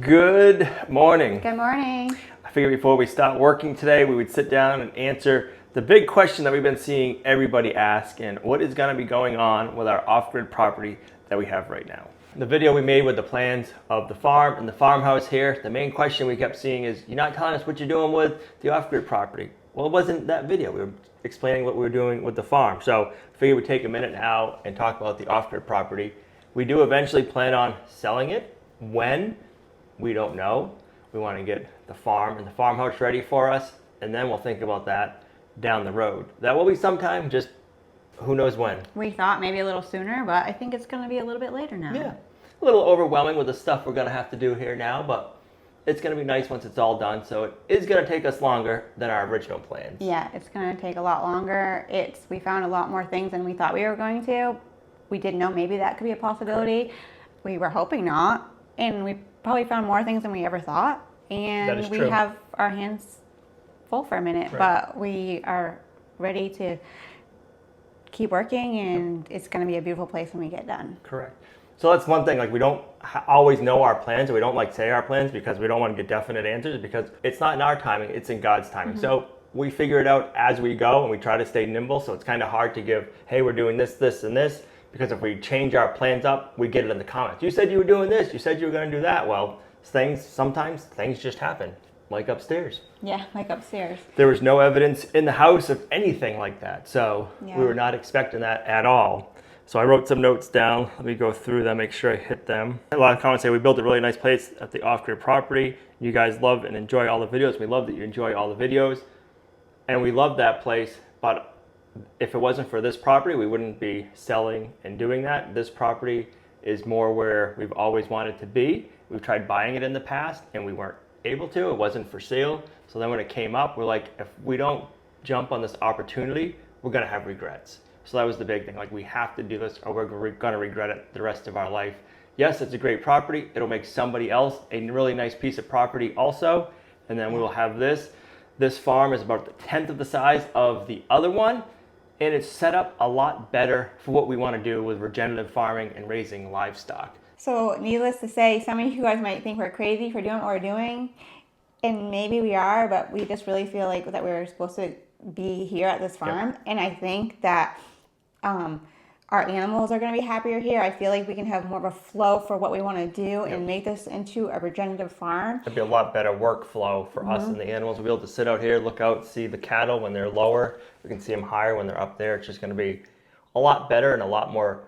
Good morning. Good morning. I figured before we start working today, we would sit down and answer the big question that we've been seeing everybody ask, and what is going to be going on with our off-grid property that we have right now. The video we made with the plans of the farm and the farmhouse here, the main question we kept seeing is, you're not telling us what you're doing with the off-grid property. Well, it wasn't that video. We were explaining what we were doing with the farm. So I figured we'd take a minute now and talk about the off-grid property. We do eventually plan on selling it. When? We don't know. We want to get the farm and the farmhouse ready for us, and then we'll think about that down the road. That will be sometime, just who knows when. We thought maybe a little sooner, but I think it's going to be a little bit later now. Yeah, a little overwhelming with the stuff we're going to have to do here now, but it's going to be nice once it's all done. So it is going to take us longer than our original plans. Yeah, it's going to take a lot longer. We found a lot more things than we thought we were going to. We didn't know maybe that could be a possibility. Correct. We were hoping not, and we probably found more things than we ever thought. And we have our hands full for a minute, right. But we are ready to keep working, and it's going to be a beautiful place when we get done. Correct. So that's one thing, like we don't always know our plans, and we don't like say our plans because we don't want to get definite answers, because it's not in our timing, it's in God's timing. Mm-hmm. So we figure it out as we go, and we try to stay nimble. So it's kind of hard to give, hey, we're doing this, this, and this, because if we change our plans up, we get it in the comments. You said you were doing this, you said you were going to do that. Well, sometimes things just happen, like upstairs. Yeah, like upstairs. There was no evidence in the house of anything like that, so we were not expecting that at all. So I wrote some notes down. Let me go through them, make sure I hit them. A lot of comments say we built a really nice place at the off-grid property. You guys love and enjoy all the videos. We love that you enjoy all the videos, and we love that place, but if it wasn't for this property, we wouldn't be selling and doing that. This property is more where we've always wanted to be. We've tried buying it in the past and we weren't able to. It wasn't for sale. So then when it came up, we're like, if we don't jump on this opportunity, we're going to have regrets. So that was the big thing. Like, we have to do this or we're going to regret it the rest of our life. Yes, it's a great property. It'll make somebody else a really nice piece of property also. And then we will have this. This farm is about the 10th of the size of the other one. And it's set up a lot better for what we want to do with regenerative farming and raising livestock. So needless to say, some of you guys might think we're crazy for doing what we're doing. And maybe we are, but we just really feel like that we're supposed to be here at this farm. Yep. And I think that our animals are going to be happier here. I feel like we can have more of a flow for what we want to do and make this into a regenerative farm. It'd be a lot better workflow for us and the animals. We'll be able to sit out here, look out, see the cattle when they're lower. We can see them higher when they're up there. It's just going to be a lot better and a lot more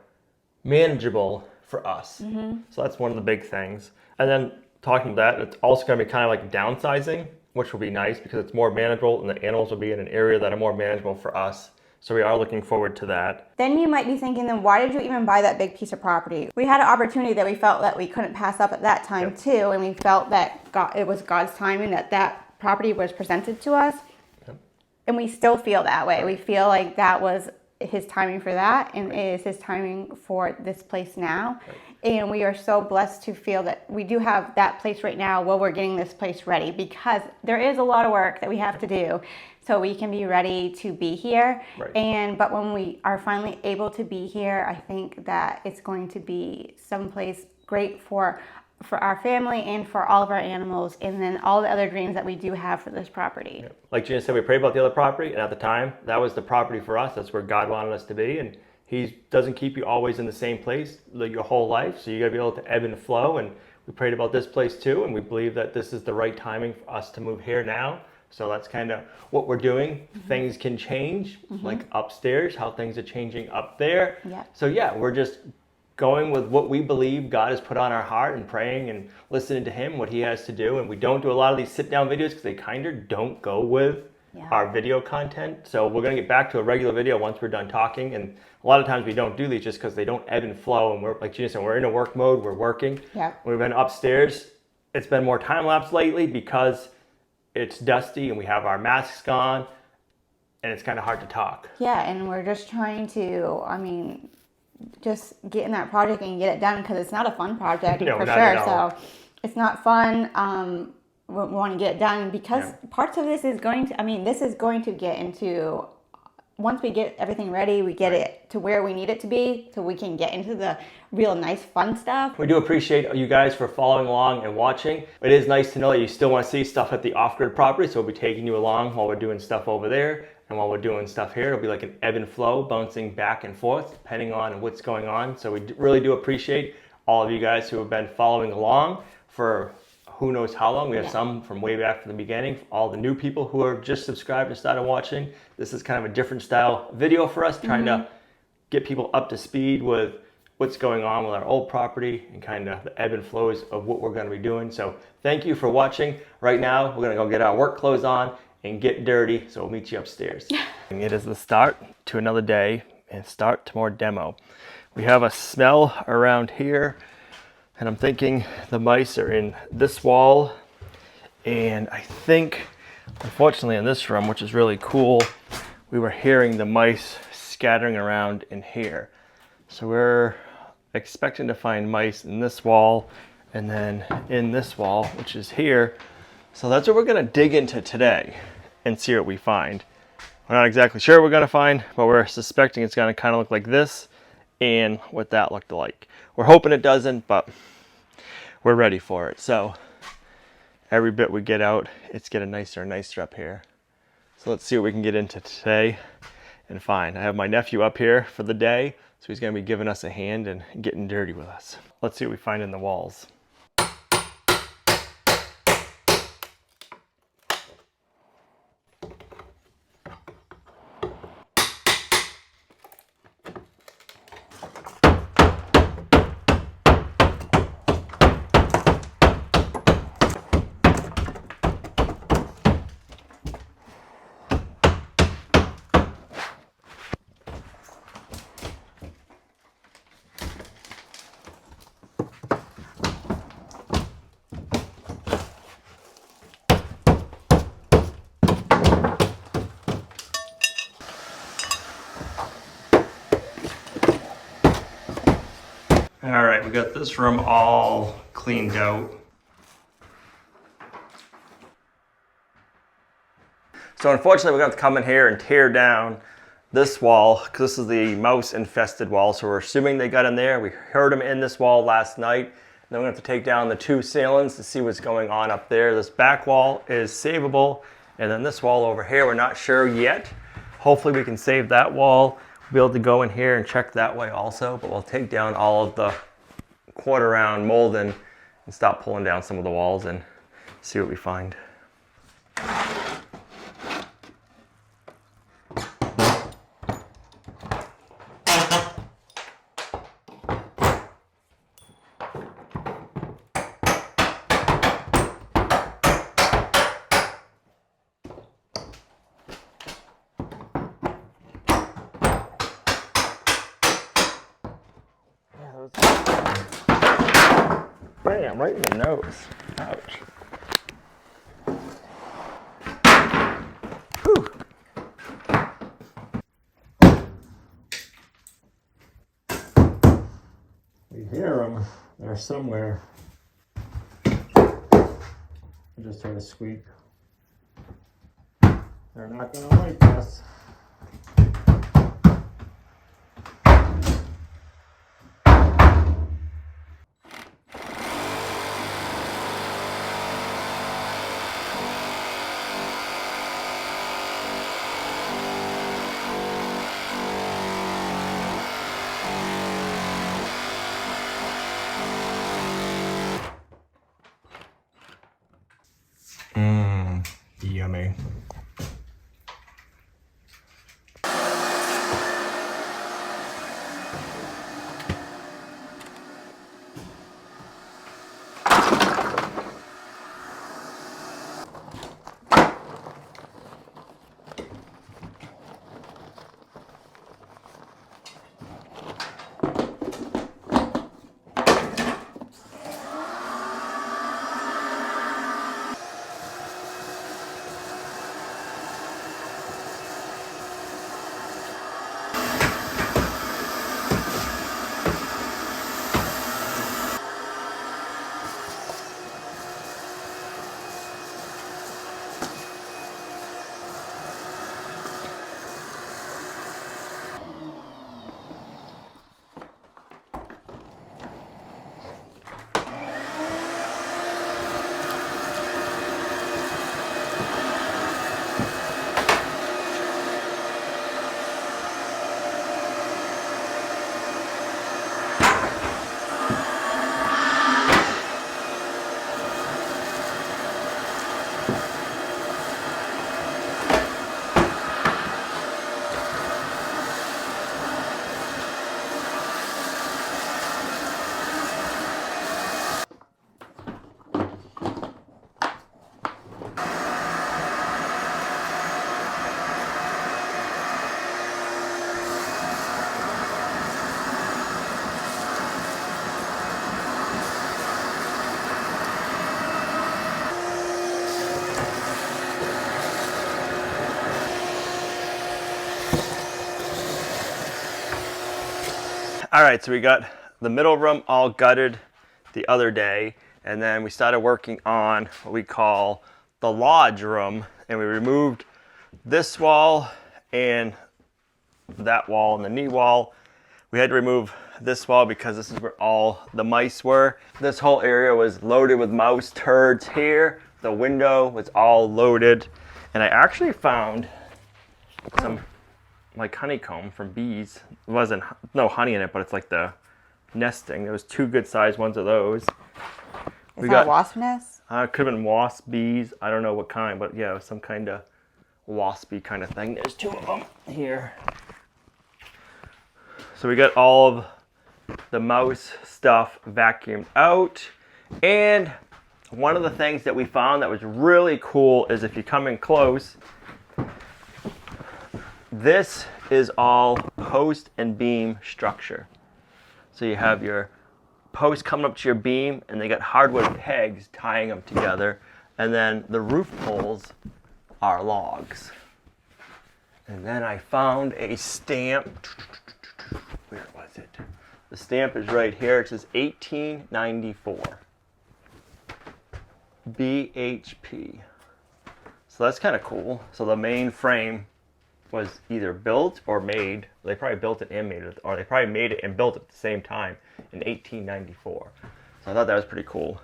manageable for us. Mm-hmm. So that's one of the big things. And then talking about that, it's also going to be kind of like downsizing, which will be nice because it's more manageable and the animals will be in an area that are more manageable for us. So we are looking forward to that. Then you might be thinking, then why did you even buy that big piece of property? We had an opportunity that we felt that we couldn't pass up at that time too, and we felt that it was God's timing that property was presented to us. And we still feel that way. We feel like that was his timing for that, and it is his timing for this place now. And we are so blessed to feel that we do have that place right now while we're getting this place ready, because there is a lot of work that we have to do so we can be ready to be here. But when we are finally able to be here, I think that it's going to be someplace great for our family and for all of our animals, and then all the other dreams that we do have for this property. Yeah. Like Gina said, we prayed about the other property, and at the time, that was the property for us. That's where God wanted us to be, and he doesn't keep you always in the same place your whole life, so you got to be able to ebb and flow, and we prayed about this place too, and we believe that this is the right timing for us to move here now. So that's kind of what we're doing. Mm-hmm. Things can change, like upstairs, how things are changing up there. Yeah. So yeah, we're just going with what we believe God has put on our heart and praying and listening to him, what he has to do. And we don't do a lot of these sit-down videos because they kind of don't go with our video content. So we're going to get back to a regular video once we're done talking. And a lot of times we don't do these just because they don't ebb and flow. And we're, like Gina said, we're in a work mode, we're working. Yeah. We've been upstairs. It's been more time-lapse lately because it's dusty and we have our masks on and it's kind of hard to talk. Yeah, and we're just trying to, just get in that project and get it done, because it's not a fun project for sure. So it's not fun. We want to get it done because parts of this is going to, this is going to get into once we get everything ready, we get it to where we need it to be so we can get into the real nice fun stuff. We do appreciate you guys for following along and watching. It is nice to know that you still want to see stuff at the off-grid property, so we'll be taking you along while we're doing stuff over there, and while we're doing stuff here. It'll be like an ebb and flow, bouncing back and forth depending on what's going on. So we really do appreciate all of you guys who have been following along for who knows how long. We have some from way back from the beginning. All the new people who are just subscribed and started watching. This is kind of a different style video for us, trying to get people up to speed with what's going on with our old property and kind of the ebb and flows of what we're going to be doing. So thank you for watching. Right now, we're going to go get our work clothes on and get dirty. So we'll meet you upstairs. And it is the start to another day and start to more demo. We have a smell around here. And I'm thinking the mice are in this wall, and I think, unfortunately in this room, which is really cool, we were hearing the mice scattering around in here. So we're expecting to find mice in this wall, and then in this wall, which is here. So that's what we're gonna dig into today and see what we find. We're not exactly sure what we're gonna find, but we're suspecting it's gonna kind of look like this and what that looked like. We're hoping it doesn't, but we're ready for it. So every bit we get out, it's getting nicer and nicer up here. So let's see what we can get into today and find. I have my nephew up here for the day, so he's gonna be giving us a hand and getting dirty with us. Let's see what we find in the walls. All right, we got this room all cleaned out. So unfortunately, we're going to have to come in here and tear down this wall because this is the mouse infested wall. So we're assuming they got in there. We heard them in this wall last night. Then we're going to have to take down the two ceilings to see what's going on up there. This back wall is savable. And then this wall over here, we're not sure yet. Hopefully we can save that wall. We'll be able to go in here and check that way also, but we'll take down all of the quarter round molding and stop pulling down some of the walls and see what we find. Bam, right in the nose. Ouch. Whew. We hear them. They're somewhere. I just heard a squeak. They're not going to like us. Yummy. All right, so we got the middle room all gutted the other day, and then we started working on what we call the lodge room, and we removed this wall and that wall and the knee wall. We had to remove this wall because this is where all the mice were. This whole area was loaded with mouse turds here. The window was all loaded, and I actually found some like honeycomb from bees. It wasn't no honey in it, but it's like the nesting. There was 2 good sized ones of those. Is that a wasp nest? Could have been wasp bees. I don't know what kind, but yeah, it was some kind of waspy kind of thing. There's 2 of them here. So we got all of the mouse stuff vacuumed out. And one of the things that we found that was really cool is if you come in close, this is all post and beam structure. So you have your post coming up to your beam, and they got hardwood pegs tying them together. And then the roof poles are logs. And then I found a stamp. Where was it? The stamp is right here. It says 1894. BHP. So that's kind of cool. So the main frame was either built or made. They probably built it and made it, or they probably made it and built it at the same time in 1894. So I thought that was pretty cool.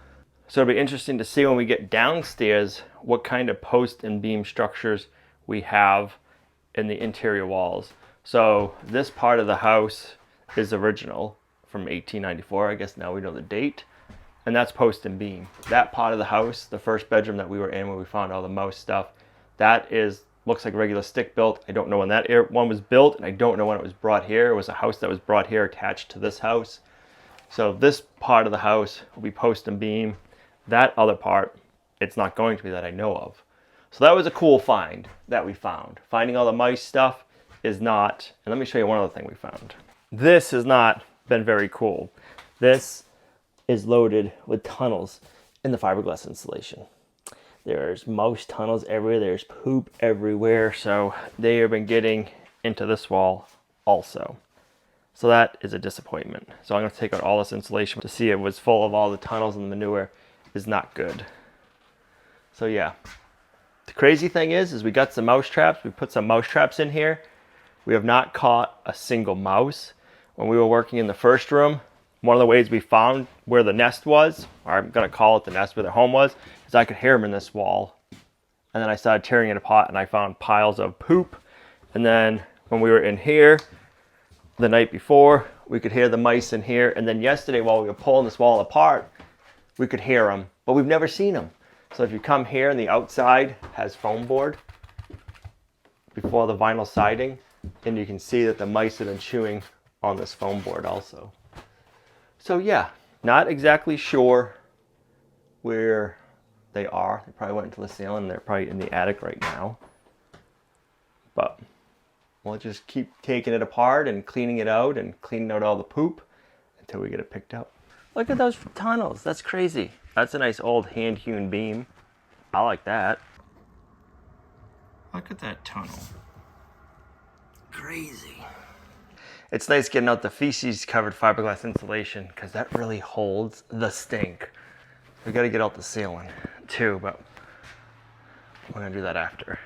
So it'll be interesting to see when we get downstairs what kind of post and beam structures we have in the interior walls. So this part of the house is original from 1894. I guess now we know the date. And that's post and beam. That part of the house, the first bedroom that we were in when we found all the mouse stuff, that looks like regular stick built. I don't know when that one was built, and I don't know when it was brought here. It was a house that was brought here attached to this house. So this part of the house will be post and beam. That other part, it's not going to be that I know of. So that was a cool find that we found. Finding all the mice stuff is not, and let me show you one other thing we found. This has not been very cool. This is loaded with tunnels in the fiberglass insulation. There's mouse tunnels everywhere. There's poop everywhere. So they have been getting into this wall also. So that is a disappointment. So I'm going to take out all this insulation to see it was full of all the tunnels, and the manure is not good. So yeah. The crazy thing is we got some mouse traps. We put some mouse traps in here. We have not caught a single mouse. When we were working in the first room, one of the ways we found where the nest was, or I'm going to call it the nest where their home was, is I could hear them in this wall. And then I started tearing it apart, and I found piles of poop. And then when we were in here the night before, we could hear the mice in here. And then yesterday while we were pulling this wall apart, we could hear them, but we've never seen them. So if you come here and the outside has foam board before the vinyl siding, and you can see that the mice have been chewing on this foam board also. So yeah, not exactly sure where they are. They probably went into the ceiling. They're probably in the attic right now. But we'll just keep taking it apart and cleaning it out and cleaning out all the poop until we get it picked up. Look at those tunnels. That's crazy. That's a nice old hand-hewn beam. I like that. Look at that tunnel. Crazy. It's nice getting out the feces covered fiberglass insulation because that really holds the stink. We got to get out the ceiling too, but we're going to do that after.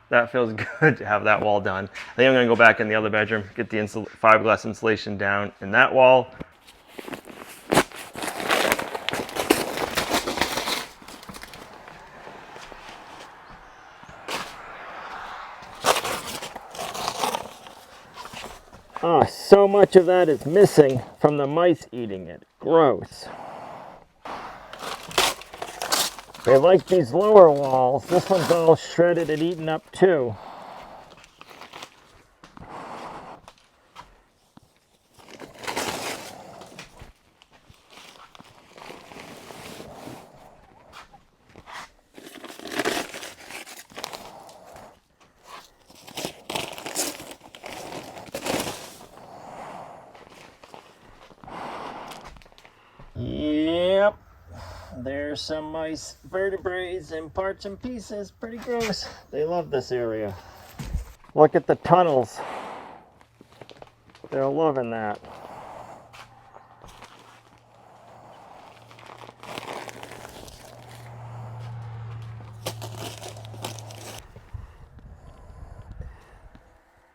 That feels good to have that wall done. I think I'm going to go back in the other bedroom, get the fiberglass insulation down in that wall. Oh, so much of that is missing from the mice eating it. Gross. They like these lower walls. This one's all shredded and eaten up too. Yep, there's some mice vertebrae and parts and pieces. Pretty gross. They love this area. Look at the tunnels. They're loving that.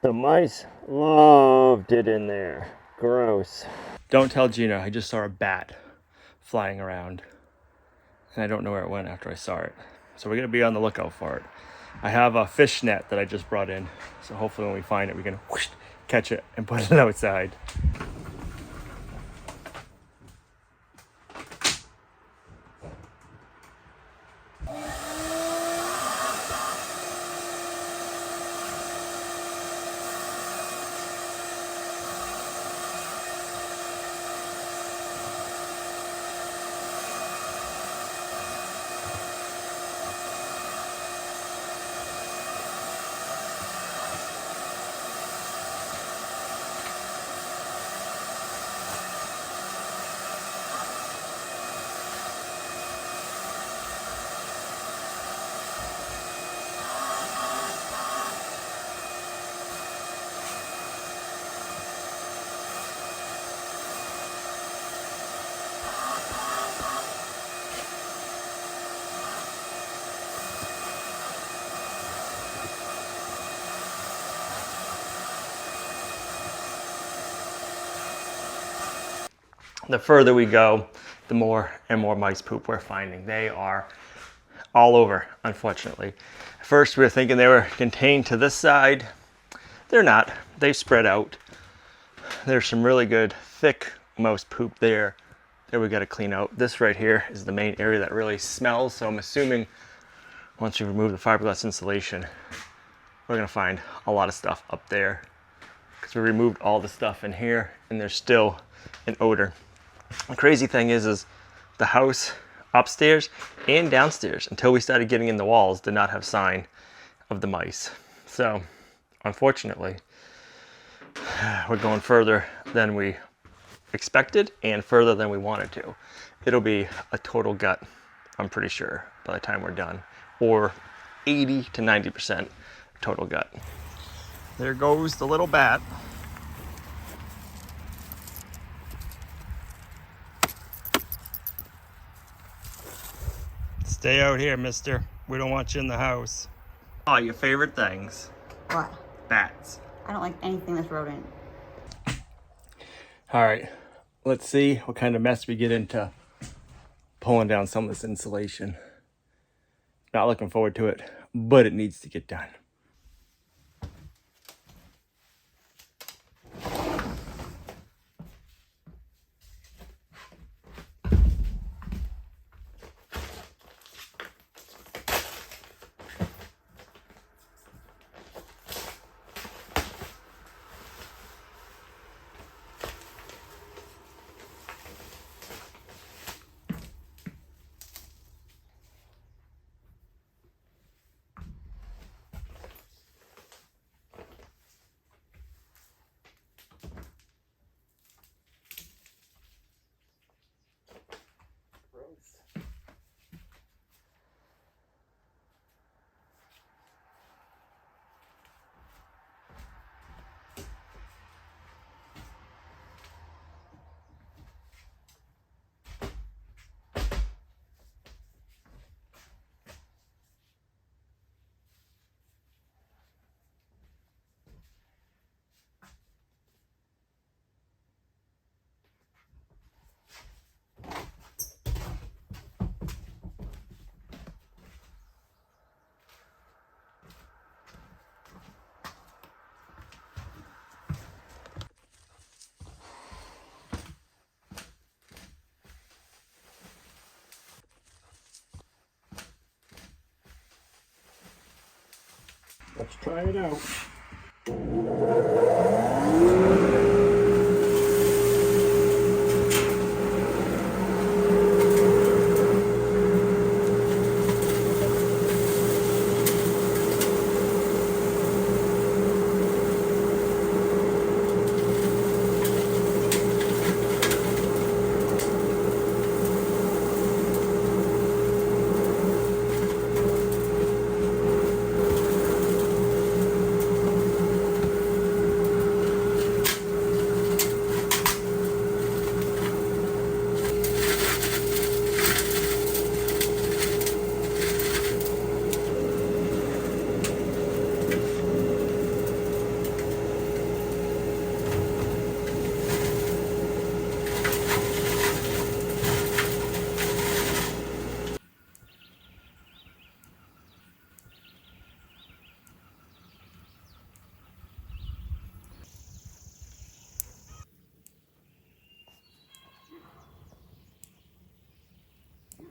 The mice loved it in there. Gross. Don't tell Gina, I just saw a bat flying around. And I don't know where it went after I saw it. So we're gonna be on the lookout for it. I have a fish net that I just brought in. So hopefully when we find it, we can whoosh, catch it and put it outside. The further we go, the more and more mice poop we're finding. They are all over, unfortunately. At first we were thinking they were contained to this side. They're not. They've spread out. There's some really good thick mouse poop there that we got to clean out. This right here is the main area that really smells. So I'm assuming once we remove the fiberglass insulation, we're gonna find a lot of stuff up there because we removed all the stuff in here and there's still an odor. The crazy thing is the house upstairs and downstairs, until we started getting in the walls, did not have sign of the mice. So unfortunately, we're going further than we expected and further than we wanted to. It'll be a total gut, I'm pretty sure, by the time we're done, or 80 to 90% total gut. There goes the little bat. Stay out here, mister. We don't want you in the house. Oh, your favorite things. What? Bats. I don't like anything that's rodent. All right, let's see what kind of mess we get into pulling down some of this insulation. Not looking forward to it, but it needs to get done. Let's try it out.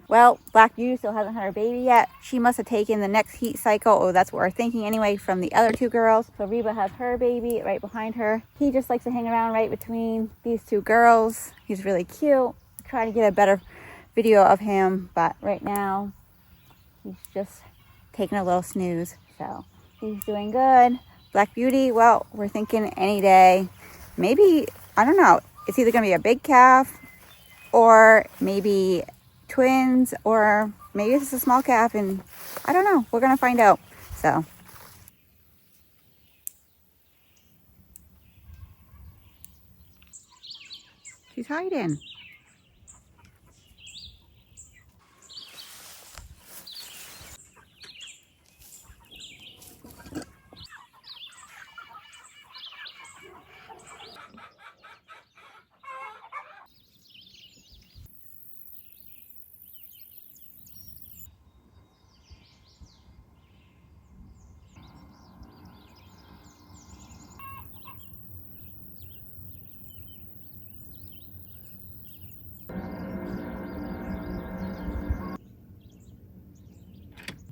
Well, Black Beauty still hasn't had her baby yet. She must have taken the next heat cycle, or that's what we're thinking anyway, from the other two girls. So Reba has her baby right behind her. He just likes to hang around right between these two girls. He's really cute. Trying to get a better video of him, but right now he's just taking a little snooze. So he's doing good. Black Beauty, well, we're thinking any day. Maybe, I don't know. It's either going to be a big calf or maybe twins, or maybe it's a small calf, and I don't know. We're going to find out. So she's hiding.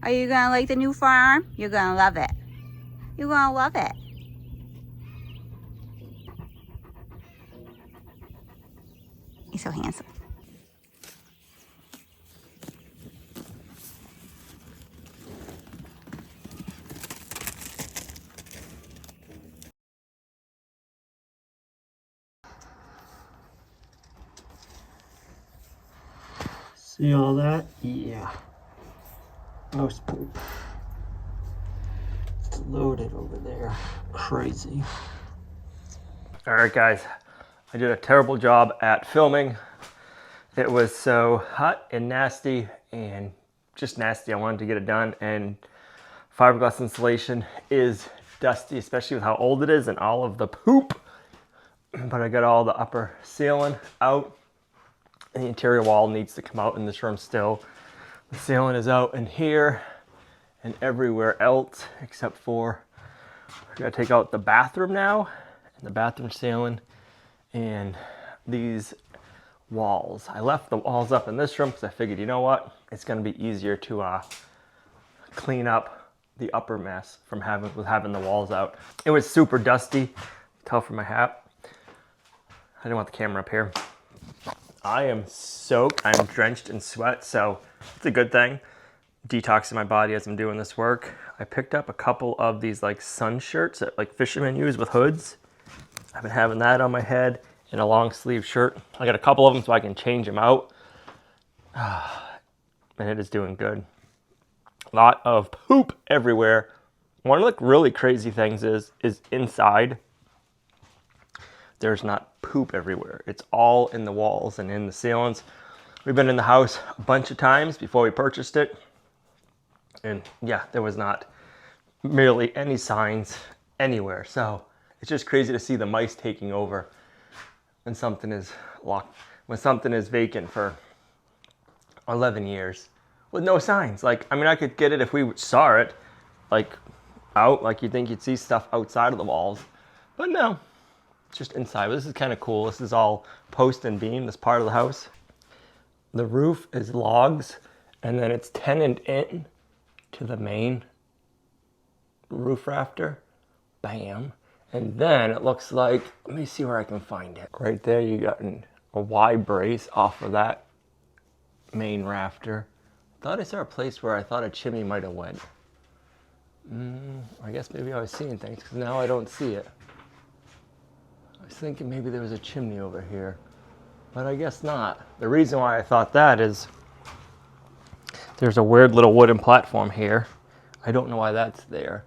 Are you gonna like the new farm? You're gonna love it. You're gonna love it. He's so handsome. See all that? Yeah. Most poop. It's loaded over there. Crazy. Alright guys, I did a terrible job at filming. It was so hot and nasty and just nasty. I wanted to get it done, and fiberglass insulation is dusty, especially with how old it is and all of the poop. But I got all the upper ceiling out, and the interior wall needs to come out in this room still. The ceiling is out in here and everywhere else except for, I gotta take out the bathroom now, and the bathroom ceiling, and these walls. I left the walls up in this room because I figured, you know what, it's gonna be easier to clean up the upper mess from having the walls out. It was super dusty, tell from my hat. I didn't want the camera up here. I am soaked, I'm drenched in sweat, so it's a good thing. Detoxing my body as I'm doing this work. I picked up a couple of these like sun shirts that like fishermen use with hoods. I've been having that on my head, and a long sleeve shirt. I got a couple of them so I can change them out. And it is doing good. A lot of poop everywhere. One of the really crazy things is inside, there's not poop everywhere. It's all in the walls and in the ceilings. We've been in the house a bunch of times before we purchased it. And yeah, there was not merely any signs anywhere. So it's just crazy to see the mice taking over when something is locked, when something is vacant for 11 years with no signs. Like, I mean, I could get it if we saw it like out, like you'd think you'd see stuff outside of the walls, but no, it's just inside. But this is kind of cool. This is all post and beam, this part of the house. The roof is logs, and then it's tenoned in to the main roof rafter. Bam. And then it looks like, let me see where I can find it. Right there, you got a Y brace off of that main rafter. Thought I saw a place where I thought a chimney might have went. I guess maybe I was seeing things because now I don't see it. I was thinking maybe there was a chimney over here, but I guess not. The reason why I thought that is there's a weird little wooden platform here. I don't know why that's there.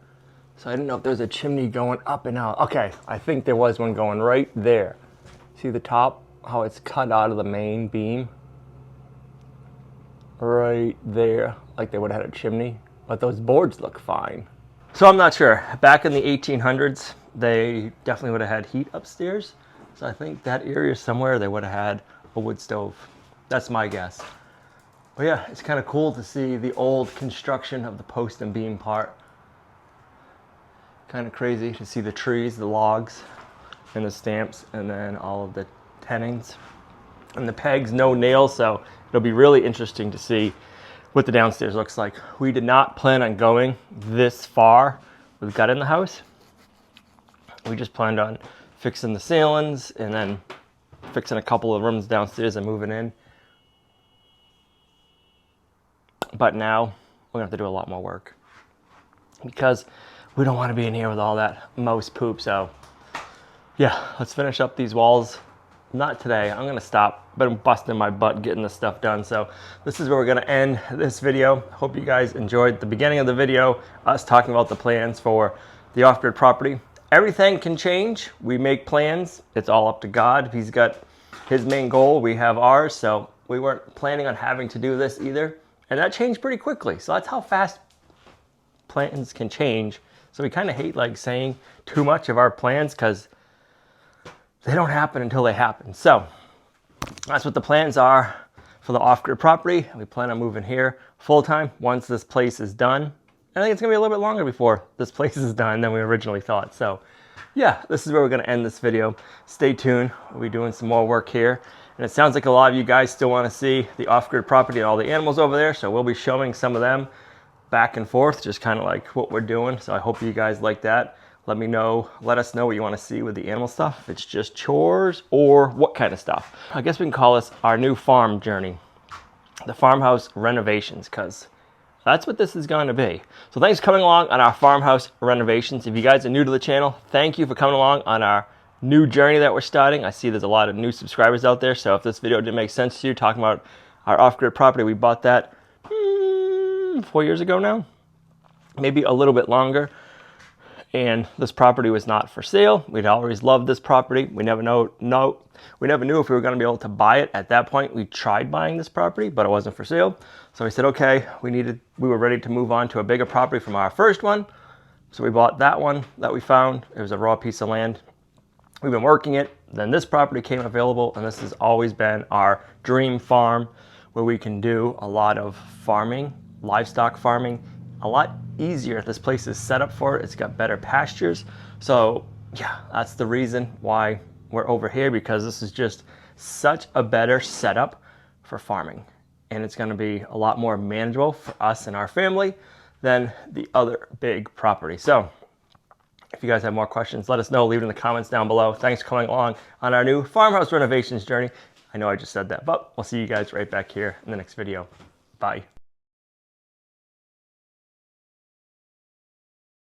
So I didn't know if there's a chimney going up and out. Okay, I think there was one going right there. See the top, how it's cut out of the main beam? Right there, like they would have had a chimney, but those boards look fine. So I'm not sure. Back in the 1800s, they definitely would have had heat upstairs. So I think that area somewhere they would have had a wood stove. That's my guess. But yeah, it's kind of cool to see the old construction of the post and beam part. Kind of crazy to see the trees, the logs, and the stamps, and then all of the tenons. and the pegs, no nails, so it'll be really interesting to see what the downstairs looks like. We did not plan on going this far with gut in the house. We just planned on fixing the ceilings and then fixing a couple of rooms downstairs and moving in. But now we're gonna have to do a lot more work because we don't want to be in here with all that mouse poop. So yeah, let's finish up these walls. Not today. I'm gonna stop. Been busting my butt getting this stuff done. So this is where we're gonna end this video. Hope you guys enjoyed the beginning of the video, us talking about the plans for the off-grid property. Everything can change. We make plans. It's all up to God. He's got his main goal. We have ours. So we weren't planning on having to do this either. And that changed pretty quickly. So that's how fast plans can change. So we kind of hate like saying too much of our plans because they don't happen until they happen. So that's what the plans are for the off-grid property. We plan on moving here full-time once this place is done. I think it's gonna be a little bit longer before this place is done than we originally thought. So yeah, this is where we're gonna end this video. Stay tuned, we'll be doing some more work here. And it sounds like a lot of you guys still wanna see the off-grid property and all the animals over there. So we'll be showing some of them back and forth, just kind of like what we're doing. So I hope you guys like that. Let us know what you wanna see with the animal stuff. If it's just chores or what kind of stuff. I guess we can call this our new farm journey. The farmhouse renovations, because that's what this is going to be. So thanks for coming along on our farmhouse renovations. If you guys are new to the channel, thank you for coming along on our new journey that we're starting. I see there's a lot of new subscribers out there. So if this video didn't make sense to you, talking about our off-grid property, we bought that 4 years ago now, maybe a little bit longer. And this property was not for sale. We'd always loved this property. We never knew if we were going to be able to buy it. At that point, we tried buying this property, but it wasn't for sale. So we said, okay, we were ready to move on to a bigger property from our first one. So we bought that one that we found. It was a raw piece of land. We've been working it. Then this property came available, and this has always been our dream farm where we can do a lot of farming, livestock farming, a lot easier. This place is set up for it. It's got better pastures. So yeah, that's the reason why we're over here, because this is just such a better setup for farming. And it's going to be a lot more manageable for us and our family than the other big property. So if you guys have more questions, let us know. Leave it in the comments down below. Thanks for coming along on our new farmhouse renovations journey. I know I just said that, but we'll see you guys right back here in the next video. Bye.